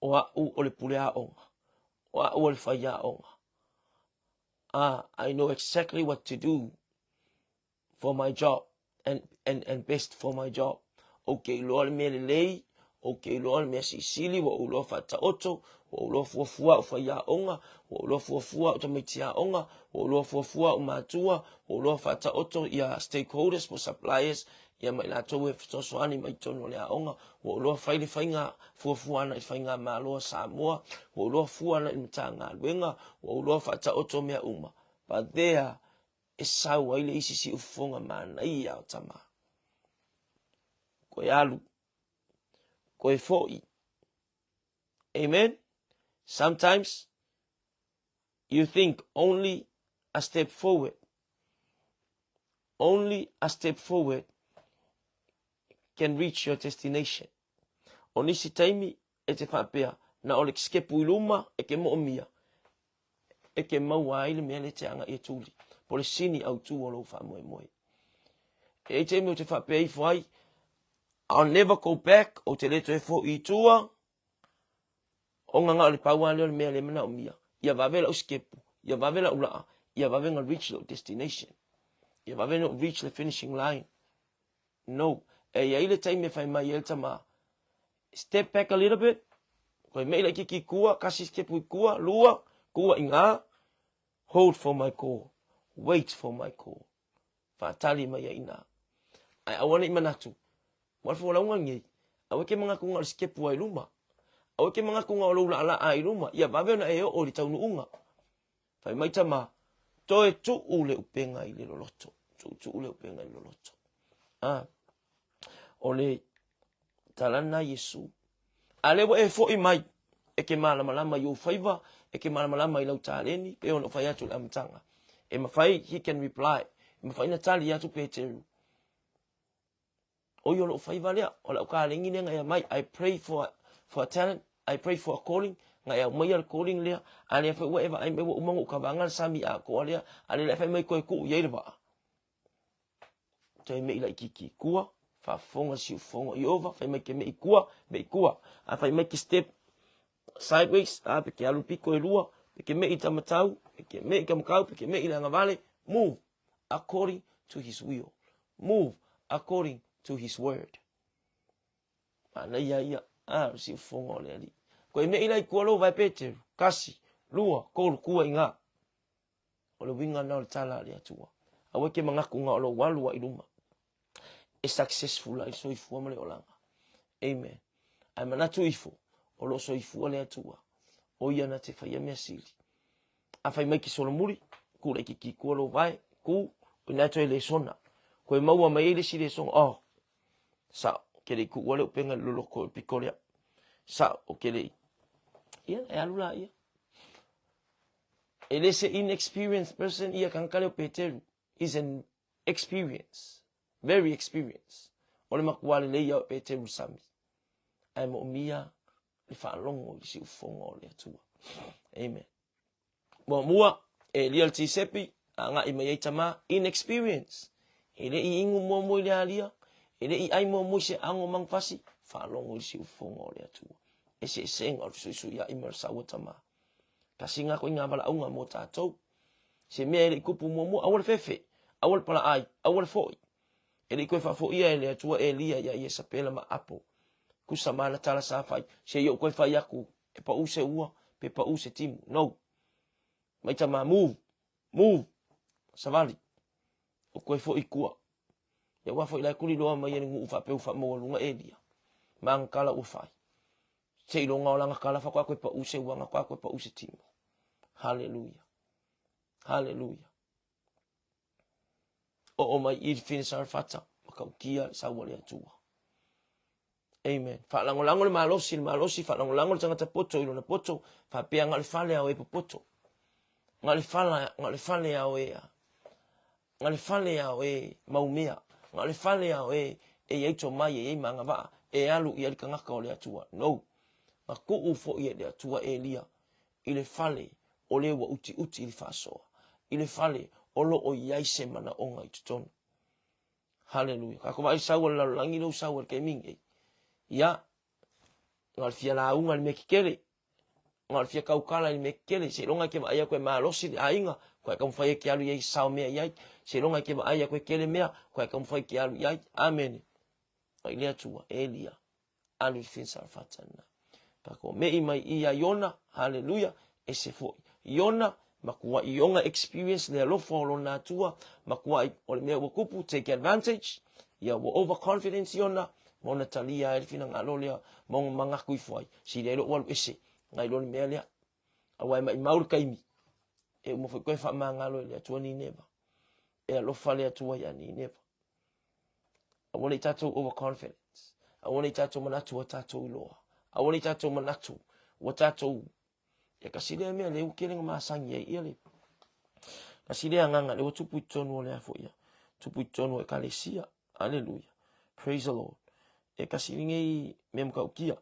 O a u o le pulea onga. O a u o le whaia onga. I know exactly what to do for my job and best for my job. Okay, lo le mele lei. Okay, lo me sisili wa ulo fata oto, wa ulo fuafua o faya onga, wa ulo fuafua o tamitia onga, wa ulo fuafua o matua, wa ulo fata oto ya stakeholders for suppliers, ya mai lato we fitosoani mai tono lea onga, wa ulo faile fainga fuafua na fainga maloa Samoa, wa ulo fua na imtanga luenga, wa ulo fata oto mea uma. But there is sawa ile isisi ufonga mana iya o tama. Ko yalu. Koe foi. Amen. Sometimes you think only a step forward. Only a step forward can reach your destination. Onisi taimi e te whapea na ole skepu iluma e ke moomia. E ke maua aile mea le te anga e tuli. Pole sini au tu o lo wha moe moe. E te me o te whapea I whai. I'll never go back o te leto e fo I tua. O nganga o le paua leo le mea le mana o mia. Ia vavela o skepu. Ia vavela ulaa. Ia vavenga reach the destination. Ia vavela reach the finishing line. No. E ia ile taime fai mai el tama. Step back a little bit. Koe mei la kiki kua. Kasi skepu I kua. Lua. Kua inga. Hold for my call. Wait for my call. Whaatali mai a ina. Ai awana I manatu. Walfo la ngai. Awe ke mga kunga skepu ai luma. Awe ke mga kunga o la ai luma. Ia vavena e o li taunu unga. Fai mai tama. Toe tu ule upenga I le loloto. tu le penga loloto. Ole talana Yesu. Ale wo e fo I mai e ke malama yo favor e ke malama I lau taleni pe ono fai atu amtanga. E mafai he can reply. E mafai na tali atu pe teru. O yo lo favor lea o la ka lengi nga mai I pray for a talent. I pray for a calling. Nga ya mai al calling lea ale fa whatever I me wo umangu ka bangal sami a ko lea ale le fa mai ko ku ye ba. Te me ila kiki kua fa fonga si fonga I over fa mai ke me kua a fa mai ki step sideways a pe ke alu piko lua pe ke me ita matau pe ke me ka makau pe ke me ila ngavale move according to his will, move according to his word. Ana ia si fonga le ali ko me ila ku lo vai Peter kasi lua ko ku inga o lo winga na tala le atua awe ke mangaku nga lo walu wa iluma e successful ai so ifu amale olanga. Amen. Ai manatu ifu o lo so ifu le atua o ia na te fai me asili a fai mai ki solo muri ku le ki ku lo vai ku ina to le sona ko e maua mai le si le son sa ke le ku wale penga lo ko pikolia sa o ke le ia e alula ia ele se inexperienced person ia kan kale Peter is an experience, very experienced. Ole makuale le ia Peter sami ai mo mia le fa longo I si ufongo le atua. Amen. Bo mua e lial ti sepi nga I mai tama inexperience ele I ingu mo le alia ele I ai mo se ango mangfasi fa longo I si ufongo le atua. E se senga so ia imer sa wotama. Kasi nga ko nga bala unga mo tatou. Se mea ele kupu mo awal fefe. Awal pala ai. Awal foi. Ele koe fa foi ele atua elia ya yesa pela ma apo. Kusama na tala sa fai. Se yo koe fa yaku. E pa use ua. Pe pa use timu. No. Mai tama move. Move. Savali. O koe foi kua. Ya wa foi la kuli loa mai ele ngu ufa pe ufa mo lunga elia. Mangkala ufai. Se ilonga olanga kala fa kwa koe pa use ua nga kwa koe pa use timu. Hallelujah. Hallelujah. O mai I finisar fata. Makaukia sa wale atua. Amen. Fa lango le malosi fa lango tangata poto ilo na poto fa pia ngali fale au e poto. Ngali fale au e. Ngali fale au e maumia. Ngali fale au e yeito mai e manga va e alu I alika ngaka ole atua. No. Maku ufo I le atua Elia. Ile fale ole wa uti ili fasoa. Ile fale olo o yaise mana onga I tutonu. Hallelujah. Kako mai sawa la langi no sawa ke mingi. Ya ngal fia la unga ni mekikele. Ngal fia kaukala ni mekikele se longa ke aya ko malosi ainga ko ka mfai ke alu yai sawa me yai se longa ke aya ko kele mea ko ka mfai ke alu yai. Amen. Ile atua Elia alu finsa fatana. Kako me mai ia Yona. Hallelujah. Esefo Yona makua ionga experience le lo follow na tua makua ole me kupu take advantage ya wo overconfidence Yona mona talia el fina ngalolia mo mangaku foi si le lo wal ese ngai lo me le awai mai maul kaimi e mo foi ko fa mangalo le tua ni neva e lo fale tua ya ni neva awole tato overconfidence awole tato manatu tato lo awole tato manatu watato ya kasile me le ukele nga masangi ya le kasile nganga le tupu tonu le afo ya tupu tonu e kalesia. Hallelujah. Praise the Lord. E kasile ngai memka ukia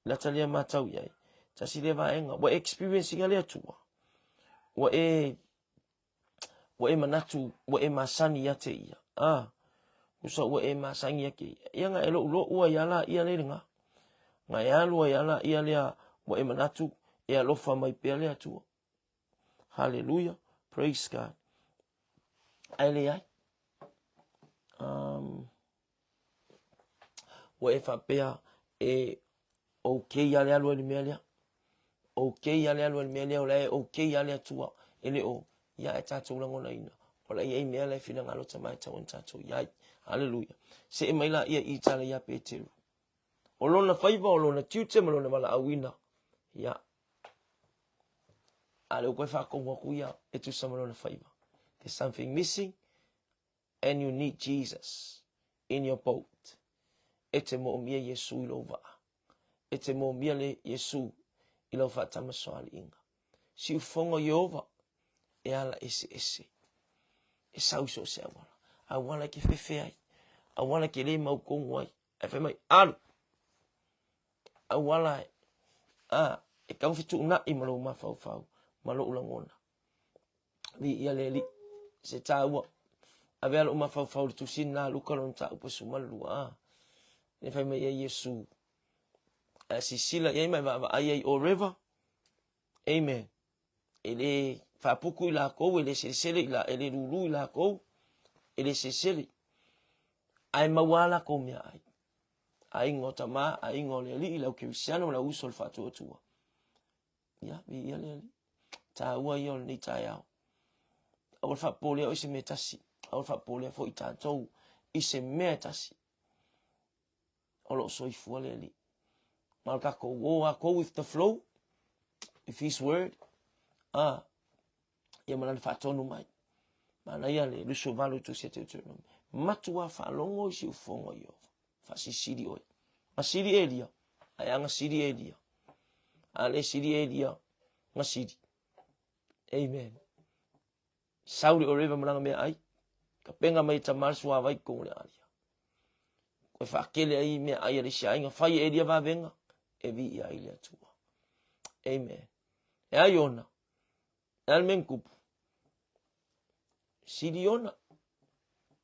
la talia matau ya tasile va enga wa experiencing ale atua wa e manatu wa e masani ya te ia usa wa e masangi ya ke yanga elo lo ua yala ia le nga ya lo yala ia le wa e manatu e alofa mai pele atua. Hallelujah. Praise God. Ai wa e fa pea e okay ya le alo ni melia okay ya le alo ni melia ola okay ya le atua ele o ya tatu la ngona ina ola ia melia fina ngalo tamai tawon tatu ya. Hallelujah. Se mai la ia itale ya Peter olona faiva olona tuche malona mala awina ya ale ko fa ko kuya etu samalo na faiva. There's something missing and you need Jesus in your boat. E te mo mia Yesu I lo va. E te mo mia le Yesu I lo fa tamasoali inga. Si ufongo Yehova e ala ese. E sauso se awala. Awala ke fefe ai. Awala ke le mau kongu ai. E fe mai alu. Awala e kau fitu una I malo mafau. Malo ulangona. Li ia le li. Se taua. Ave ala mafau tu sin na luka lon ta upo sumalu. E fe mai Yesu. Sisila ia mai va ai o river. Amen. Ele fa puku I la kou, ele sesele I la, ele lulu I la kou, ele sesele. Ai mawala kou mea ai. Ai ngota ma, ai ngole li I lau kirisiano la usol fatu otua. Ya, bi ia le li. Ta ua ia ni ta iau. Awal fa pole o ise metasi. Awal fa pole fo I tātou ise metasi. Olo soifua le li. Malka kou woa kou with the flow. With his word. Ia malani whaatonu mai. Mana ia le luso valu tu se te utunomi. Matua whaalongo I si ufongo I ova. Whasi siri oi. Ma siri elia. Ayanga siri elia. Ale siri elia. Nga siri. Amen. Sauri o reva maranga mea ai. Ka penga mai ta marsu a vai kong le alia. Koe whaakele ai mea ai ale si ainga. Whai elia va venga. E vi ia ilia tua. Amen. E ai ona. E almen kupu. Siri ona.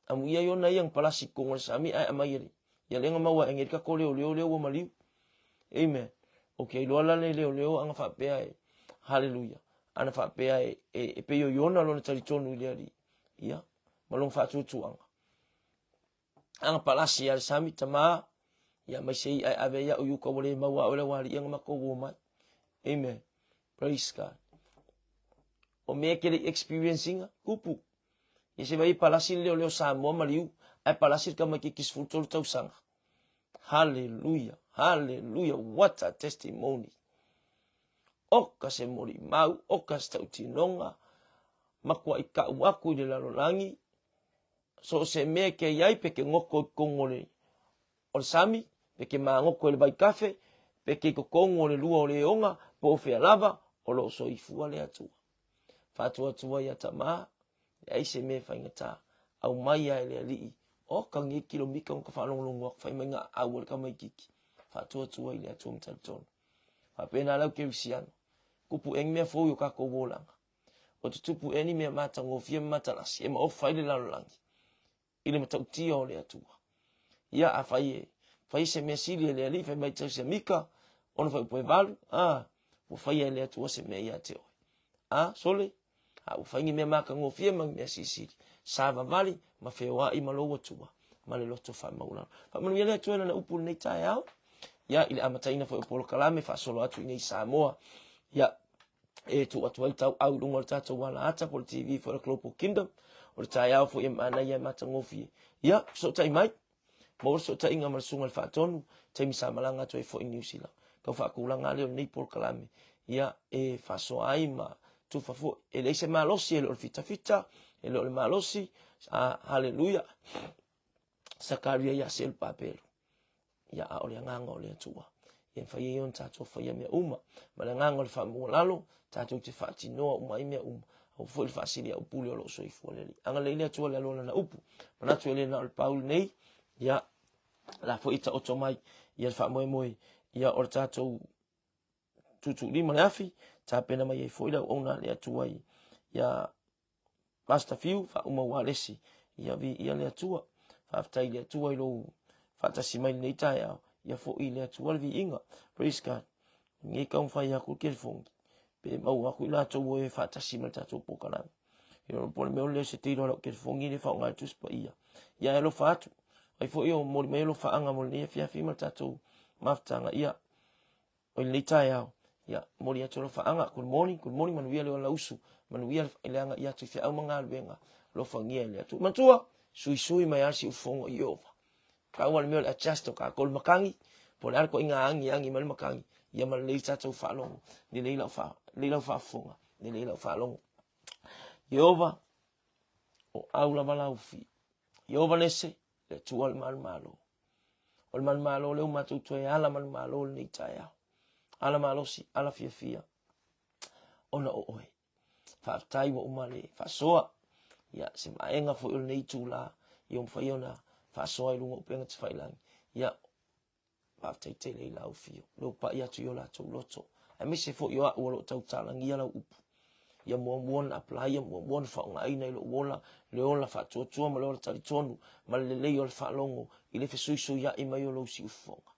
Amu ia yona yang palasi kong sami ai amayere. Ya lenga mawa engirika ko leo wa maliu. Amen. Okay, lo ala leo anga fa pea e. Hallelujah. Ana fa pea e pe yo yona lo na tali tonu ile ali. Ya. Malong fa tutu anga palasi ya sami tama ya mai sei ai ave ya uyuka wole mawa ole wali yang mako wo mai. Amen. Praise God. O me kele experiencing kupu. Yese vai palasi leo Samoa maliu ai palasi ka makikis futol tau sanga. Hallelujah. Hallelujah. What a testimony. Oka se mori mau, oka se tau tinonga. Makua I ka uaku I le lalolangi. So se mea ke iai peke ngoko kongole o le sami, peke maa ngoko le vai kafe, peke ko kongo le lua o le onga, po fea lava, o lo so ifua le atua. Fatua tua ia ta maa, ai se mea whaingata, au mai ai le alii, o ka ngi kilomika ngaka whanonglongo ak whai mainga au le ka mai kiki. Fatua tua I le atua mtalitono. Whapena lau ke wisiano, kupu eng mea fo yo kako wolanga. O tutupu eni mea mata ngofia matalasi, ema ofa ile lalolangi. Ile matautia o le atua. Ia a fai se mea sili le ali, fai mai tau se mika, ono fai upoe valu, o fai le atua se mea ia te oi. Sole, o fai ngi mea maka ngofia mangi mea sisili. Sava vali, ma feoa I malo atua. Ma le loto fai maulano. Fai manu ia le atua na upu nei tae au. Ia ile amataina fai upolo kalame, fai solo atu nei Samoa. Ia, tu atu ai tau au lunga le tata wala ata po le TV for the Global Kingdom. O le tae au fo ia maana ia mata ngofi. Ia, so tai mai. Mo so tai inga malasunga le whaatonu. Tai misa malanga tu e fo I New Zealand. Kau whaakulanga leo nei polo kalame. Ia, whaso ai ma tu whafo. E leise malosi, e leo le fita. E leo le malosi. Hallelujah. Sakaria ia sel papelo. Ia a ole nganga ole atua. Ia whai ion tato whai mea uma. Ma le nganga le whaamua lalo. Tato te whaatinoa uma I mea uma. Au fo le whaasiri au puli o lo soifua leli. Anga leile atua le alola na upu. Manatu ele na ole paul nei. Ia la fo ita oto mai. Ia le whaamoe. Ia ole tato tutu lima le afi. Ta pena mai e fo ila ona le atua I. Ia Pastor Fiu whauma walesi. Ia vi ia le atua. Whaftai le atua I lo whatasi mai nei tae au. Ia fo I le atua le vi inga. Praise God. Nge kaum whai aku ke fongi. Pe mau aku ila tau e whatasi mai tato pokalang. Ia pole meo leo se teiro lau ke fongi le whao ngai tuspa ia. Ia elo whatu. Ai fo io mori mai elo whaanga mori nei fia fima tato maftanga ia. O nei tae au. Ia mori atu lo whaanga. Good morning manuia leo lausu. Manuia ileanga ia tu fia au mga alwenga. Lo whangia le atu. Mantua sui mai asi ufongo I ova. Kau wale meo le adjusto ka kol makangi. Pole arko inga angi mal makangi. Ia mal lei tatou whaalongo. Ni leila whaafonga. Ni leila whaalongo. Yehova o aula malaufi. Yehova nese le tua le malo. O le malo le umatu tue ala malo le taya. Ala malosi, ala fia. Ona o oe. Whaatai wa umale, whaasoa. Ia, se maenga fo il nei tūla. Iom whaiona, whaasoa i lunga upenga te whailangi. Ia, whaatai te lei lau fio. Leo pa ia tu yola tau loto. A me se fo yo a ualo tau talangi ia lau upu. Ia muamuana apply, ia muamuana whaonga aina ilo uola. Leola whaatuatua ma leola tali tonu. Ma le lei o le whaalongo. I le fesuiso ia i mai o lau si ufonga.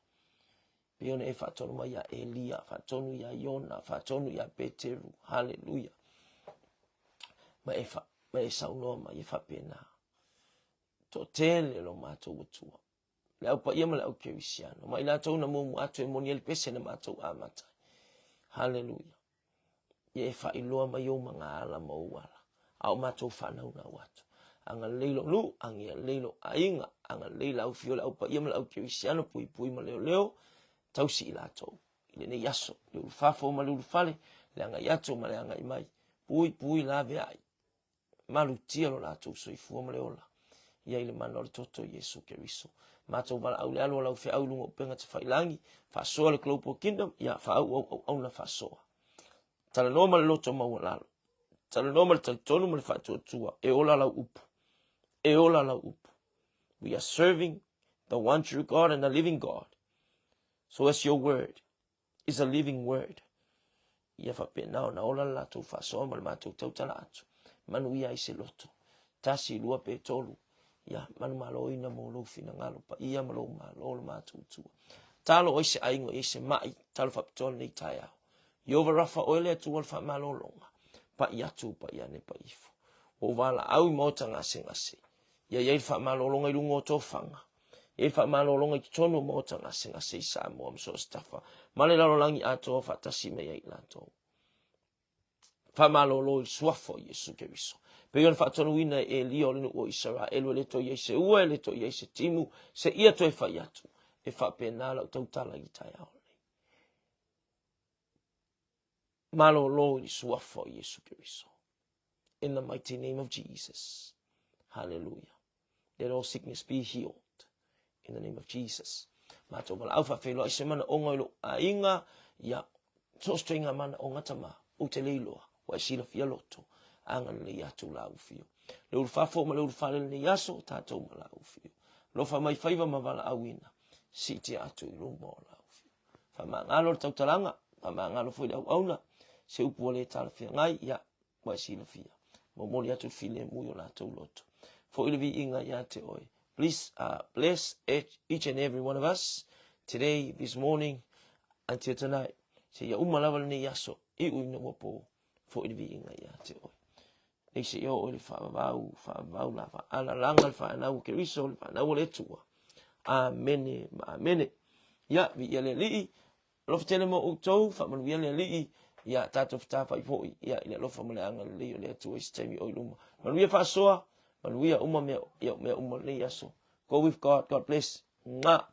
Peona e whaatonu mai ia Elia, whaatonu ia Iona, whaatonu ia Peteru. Hallelujah. Ma e saunoa ma e whapena. To tele lo mātou atua. Le au pa ia ma le au kerisiano. Ma ila tau na momu atu e moni el pese na mātou amatai. Hallelujah. Ia e whailoa ma iau mga ala mauala. Au mātou whanau na watu. Anga leilo lu, angia leilo ainga. Anga leila au fio le au pa ia ma le au kerisiano pui ma leo. Tausi ila tau. Ile ne yaso. Le ulfafo ma le ulfale. Le anga yato ma le anga imai. Pui la veai. Malu tia lo la tau soifua ma le ola. Ia ile mana le toto Yesu Keriso. Mātou wala au le alo lau fe au lungo penga te whailangi. Whasoa le Global Kingdom. Ia au na whasoa. Tala noma le loto maua lalo. Tala noma le talitonu ma le whaatuatua. E ola lau upu. E ola lau upu. We are serving the one true God and the living God. So as your word is a living word. Ia whapenao na ola la tau whasoa ma le mātou tautala atu. Manu ia i se loto. Tasi lua pe tolu. Ia manu malo ina mo lo fina ngalo pa ia malo malo mātou tua. Talo oise aingo ise mai talo whapitona nei tai au. Yova rafa oile atu wal whamalo longa. Pa ia tu pa ia ne pa ifu. O wala au i mota ngase. Ia iei whamalo longa i lungo to whanga. E fa malo longa ki tonu mo tanga singa se sa mo am so staffa male la langi ato fa tasi me ai la to fa malo lo il suafo Yesu Keriso pe yon fa tonu ina e li o o Israel le to yese u le to yese timu se ia to e fa yatu e fa penala to tala i tai au malo lo il suafo Yesu Keriso in the mighty name of Jesus. Hallelujah. Let all sickness be healed. In the name of Jesus. Mato wala au whawhelo i se mana o ngoilo a inga ia so stringa mana o ngatama o te leiloa wa sila fia loto anga le atu la ufio. Le ulfafo ma le ulfale le yaso tato ma la ufio. Lo fa mai faiva ma wala awina si te atu i lumbo la ufio. Fa ma ngalo tautalanga, fa ma ngalo fui au auna se upu le tala fia ngai ia wa sila fia. Mo moli atu file muyo la tau loto. Fo ili vi inga ia te oi. Please bless each and every one of us today, this morning, until tonight. Se ya umalawa ni yaso, I uina wapo, fo ili vi inga ya te oi. Nei se yo oli whaavau la whaana langa le whaanau Keriso, le whaanau le tua. Amene, amene. Ya, vi ia le lii, lofa tele mo utou, whaamanu ia le lii, ya tato whatafa i fōi, ya ina lofa male anga le lii o le atua i stemi o iluma. Manu ia whaasoa, Manuia uma mea uma le yaso. Go with God. God bless. Mwah.